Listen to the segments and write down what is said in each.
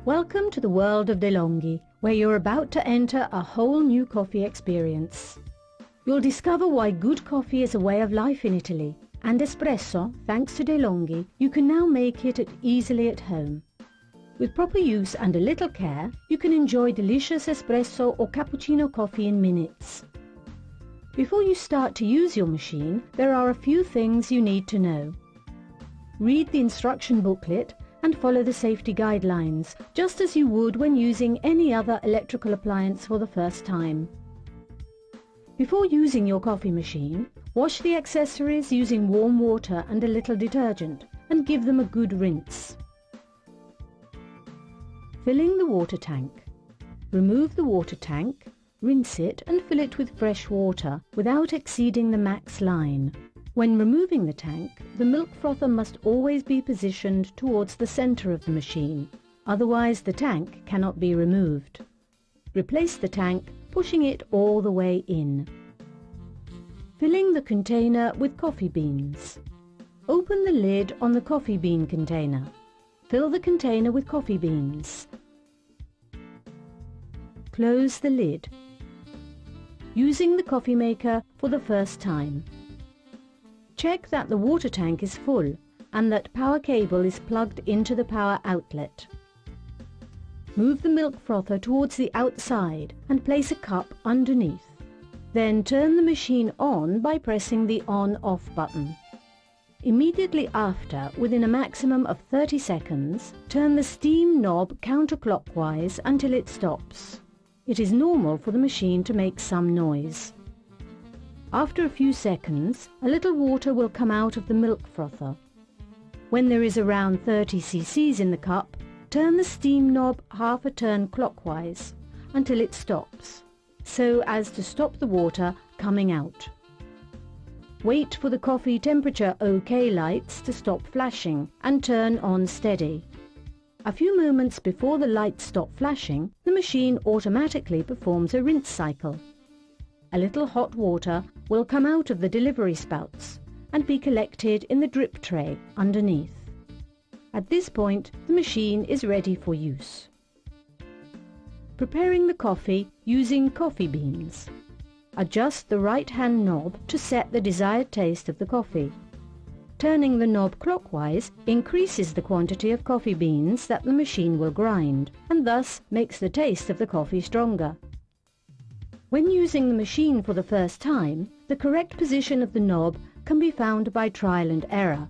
Welcome to the world of DeLonghi, where you're about to enter a whole new coffee experience. You'll discover why good coffee is a way of life in Italy, and espresso, thanks to DeLonghi, you can now make it easily at home. With proper use and a little care, you can enjoy delicious espresso or cappuccino coffee in minutes. Before you start to use your machine, there are a few things you need to know. Read the instruction booklet and follow the safety guidelines, just as you would when using any other electrical appliance for the first time. Before using your coffee machine, wash the accessories using warm water and a little detergent and give them a good rinse. Filling the water tank. Remove the water tank, rinse it and fill it with fresh water without exceeding the max line. When removing the tank, the milk frother must always be positioned towards the center of the machine, otherwise the tank cannot be removed. Replace the tank, pushing it all the way in. Filling the container with coffee beans. Open the lid on the coffee bean container. Fill the container with coffee beans. Close the lid. Using the coffee maker for the first time. Check that the water tank is full and that power cable is plugged into the power outlet. Move the milk frother towards the outside and place a cup underneath. Then turn the machine on by pressing the on-off button. Immediately after, within a maximum of 30 seconds, turn the steam knob counterclockwise until it stops. It is normal for the machine to make some noise. After a few seconds, a little water will come out of the milk frother. When there is around 30 cc's in the cup, turn the steam knob half a turn clockwise until it stops, so as to stop the water coming out. Wait for the coffee temperature OK lights to stop flashing and turn on steady. A few moments before the lights stop flashing, the machine automatically performs a rinse cycle. A little hot water will come out of the delivery spouts and be collected in the drip tray underneath. At this point, the machine is ready for use. Preparing the coffee using coffee beans. Adjust the right-hand knob to set the desired taste of the coffee. Turning the knob clockwise increases the quantity of coffee beans that the machine will grind, and thus makes the taste of the coffee stronger. When using the machine for the first time, the correct position of the knob can be found by trial and error.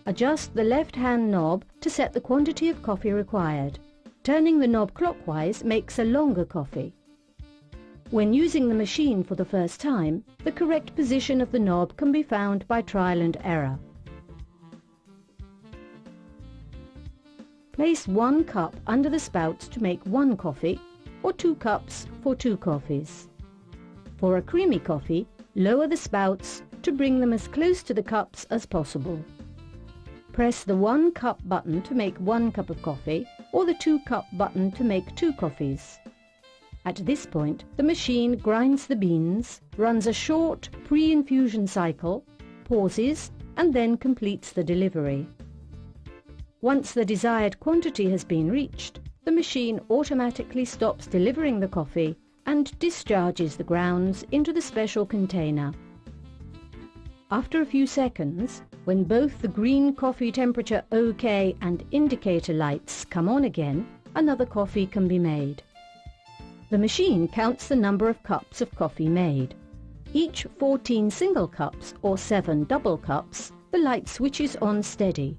Adjust the left-hand knob to set the quantity of coffee required. Turning the knob clockwise makes a longer coffee. When using the machine for the first time, the correct position of the knob can be found by trial and error. Place 1 cup under the spouts to make 1 coffee, or 2 cups for 2 coffees. For a creamy coffee, lower the spouts to bring them as close to the cups as possible. Press the 1 cup button to make 1 cup of coffee, or the 2 cup button to make 2 coffees. At this point, the machine grinds the beans, runs a short pre-infusion cycle, pauses, and then completes the delivery. Once the desired quantity has been reached, the machine automatically stops delivering the coffee and discharges the grounds into the special container. After a few seconds, when both the green coffee temperature OK and indicator lights come on again, another coffee can be made. The machine counts the number of cups of coffee made. Each 14 single cups or 7 double cups, the light switches on steady,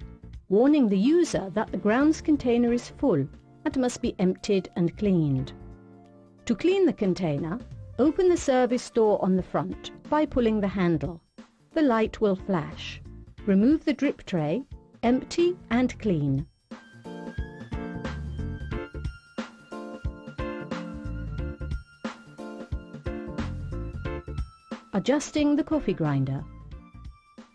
warning the user that the grounds container is full and must be emptied and cleaned. To clean the container, open the service door on the front by pulling the handle. The light will flash. Remove the drip tray, empty and clean. Adjusting the coffee grinder.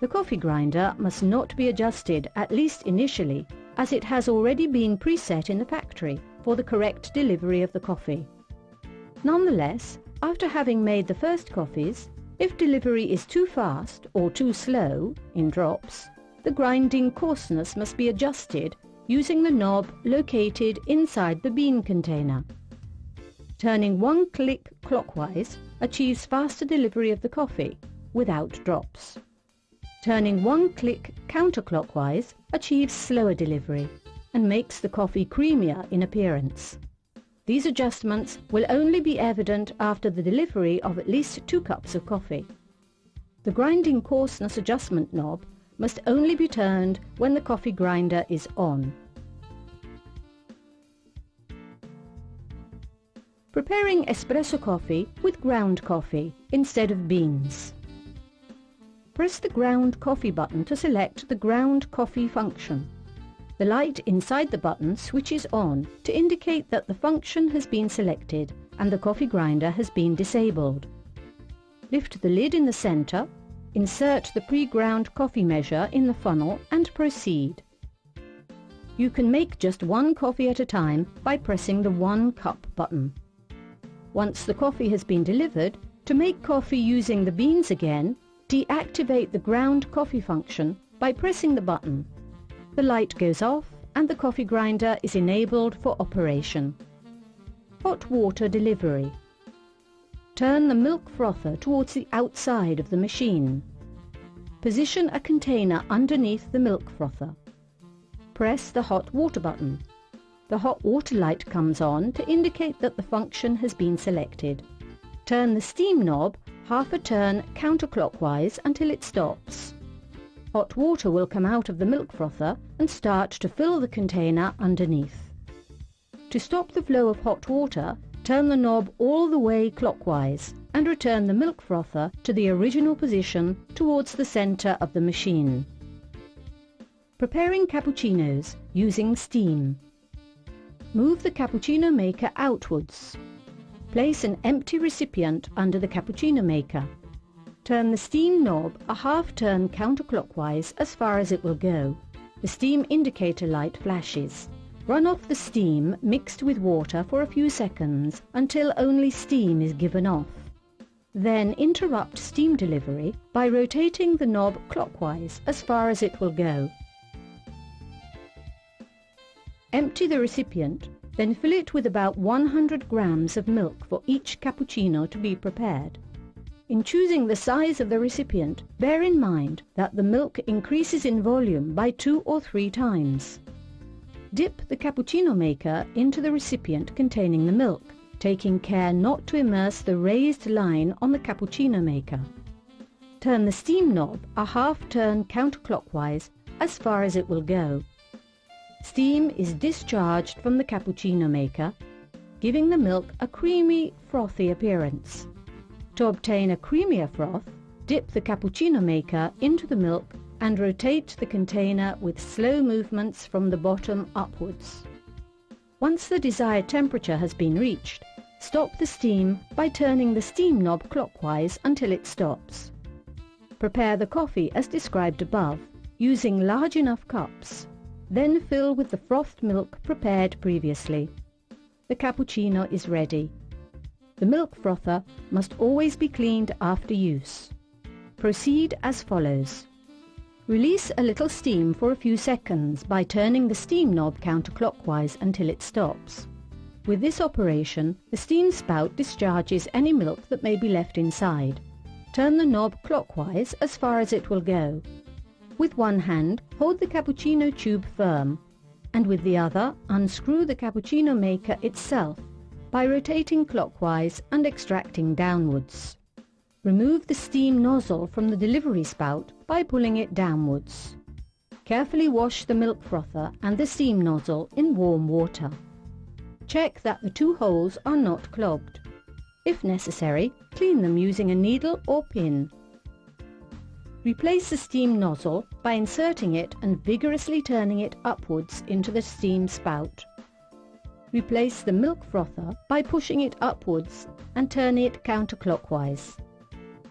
The coffee grinder must not be adjusted, at least initially, as it has already been preset in the factory for the correct delivery of the coffee. Nonetheless, after having made the first coffees, if delivery is too fast or too slow in drops, the grinding coarseness must be adjusted using the knob located inside the bean container. Turning one click clockwise achieves faster delivery of the coffee without drops. Turning one click counterclockwise achieves slower delivery and makes the coffee creamier in appearance. These adjustments will only be evident after the delivery of at least 2 cups of coffee. The grinding coarseness adjustment knob must only be turned when the coffee grinder is on. Preparing espresso coffee with ground coffee instead of beans. Press the ground coffee button to select the ground coffee function. The light inside the button switches on to indicate that the function has been selected and the coffee grinder has been disabled. Lift the lid in the center, insert the pre-ground coffee measure in the funnel and proceed. You can make just 1 coffee at a time by pressing the 1 cup button. Once the coffee has been delivered, to make coffee using the beans again, deactivate the ground coffee function by pressing the button. The light goes off and the coffee grinder is enabled for operation. Hot water delivery. Turn the milk frother towards the outside of the machine. Position a container underneath the milk frother. Press the hot water button. The hot water light comes on to indicate that the function has been selected. Turn the steam knob half a turn counterclockwise until it stops. Hot water will come out of the milk frother and start to fill the container underneath. To stop the flow of hot water, turn the knob all the way clockwise and return the milk frother to the original position towards the center of the machine. Preparing cappuccinos using steam. Move the cappuccino maker outwards. Place an empty recipient under the cappuccino maker. Turn the steam knob a half turn counterclockwise as far as it will go. The steam indicator light flashes. Run off the steam mixed with water for a few seconds until only steam is given off. Then interrupt steam delivery by rotating the knob clockwise as far as it will go. Empty the recipient, then fill it with about 100 grams of milk for each cappuccino to be prepared. In choosing the size of the recipient, bear in mind that the milk increases in volume by 2 or 3 times. Dip the cappuccino maker into the recipient containing the milk, taking care not to immerse the raised line on the cappuccino maker. Turn the steam knob a half turn counterclockwise as far as it will go. Steam is discharged from the cappuccino maker, giving the milk a creamy, frothy appearance. To obtain a creamier froth, dip the cappuccino maker into the milk and rotate the container with slow movements from the bottom upwards. Once the desired temperature has been reached, stop the steam by turning the steam knob clockwise until it stops. Prepare the coffee as described above, using large enough cups. Then fill with the frothed milk prepared previously. The cappuccino is ready. The milk frother must always be cleaned after use. Proceed as follows. Release a little steam for a few seconds by turning the steam knob counterclockwise until it stops. With this operation, the steam spout discharges any milk that may be left inside. Turn the knob clockwise as far as it will go. With one hand, hold the cappuccino tube firm, and with the other, unscrew the cappuccino maker itself by rotating clockwise and extracting downwards. Remove the steam nozzle from the delivery spout by pulling it downwards. Carefully wash the milk frother and the steam nozzle in warm water. Check that the 2 holes are not clogged. If necessary, clean them using a needle or pin. Replace the steam nozzle by inserting it and vigorously turning it upwards into the steam spout. Replace the milk frother by pushing it upwards and turn it counterclockwise.